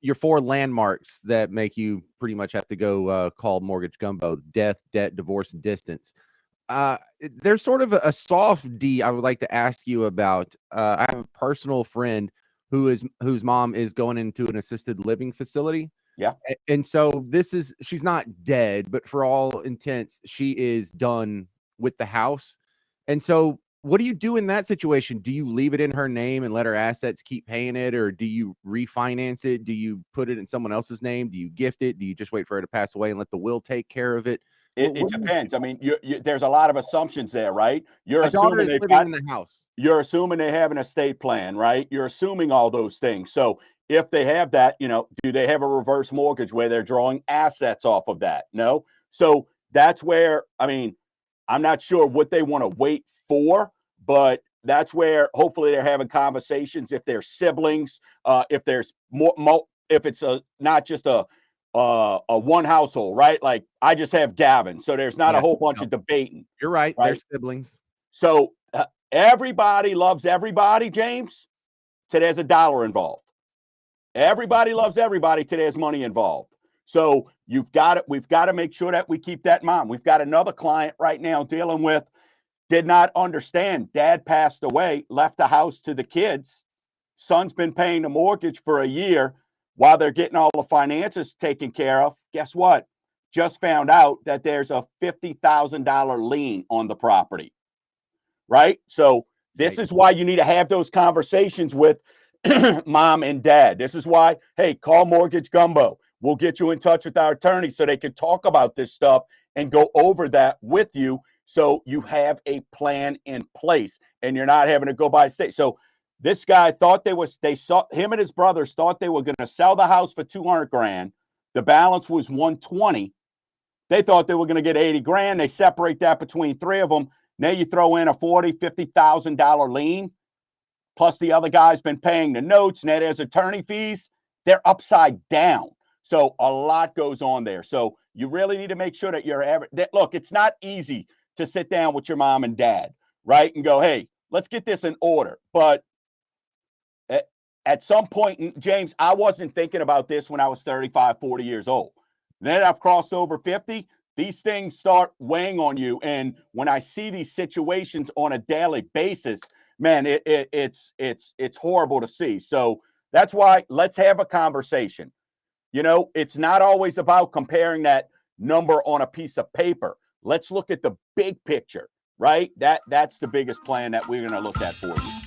your four landmarks that make you pretty much have to go call mortgage gumbo: death, debt, divorce, and distance. There's sort of a soft D I would like to ask you about. I have a personal friend whose mom is going into an assisted living facility. Yeah. And so she's not dead, but for all intents, she is done with the house. And so what do you do in that situation? Do you leave it in her name and let her assets keep paying it? Or do you refinance it? Do you put it in someone else's name? Do you gift it? Do you just wait for her to pass away and let the will take care of it? It What do you depends. do? I mean, there's a lot of assumptions there, right? You're My daughter assuming is they've living got, in the house. you're assuming they have an estate plan, right? You're assuming all those things. So if they have that, do they have a reverse mortgage where they're drawing assets off of that? No. So that's where, I mean, I'm not sure what they want to wait for, but that's where hopefully they're having conversations. If they're siblings, if there's if it's not just a one household, right? Like I just have Gavin, so there's not a Yeah, whole bunch no, of debating. you're right. They're Right. siblings. So everybody loves everybody, James. So there's a dollar involved. Everybody loves everybody. Today there's money involved. So we've got to make sure that we keep that in mind. We've got another client right now dealing with, did not understand. Dad passed away, left the house to the kids. Son's been paying the mortgage for a year while they're getting all the finances taken care of. Guess what? Just found out that there's a $50,000 lien on the property. Right? So this is why you need to have those conversations with mom and dad. This is why, hey, call Mortgage Gumbo. We'll get you in touch with our attorney so they can talk about this stuff and go over that with you, so you have a plan in place and you're not having to go by state. So this guy thought him and his brothers thought they were going to sell the house for 200 grand. The balance was 120. They thought they were going to get 80 grand. They separate that between three of them. Now you throw in a $50,000 lien, plus the other guy's been paying the notes. Now there's attorney fees. They're upside down. So a lot goes on there. So you really need to make sure that look, it's not easy to sit down with your mom and dad, right? And go, hey, let's get this in order. But at some point, James, I wasn't thinking about this when I was 35, 40 years old. Then I've crossed over 50. These things start weighing on you. And when I see these situations on a daily basis, man, it's horrible to see. So that's why let's have a conversation. It's not always about comparing that number on a piece of paper. Let's look at the big picture, right? That's the biggest plan that we're going to look at for you.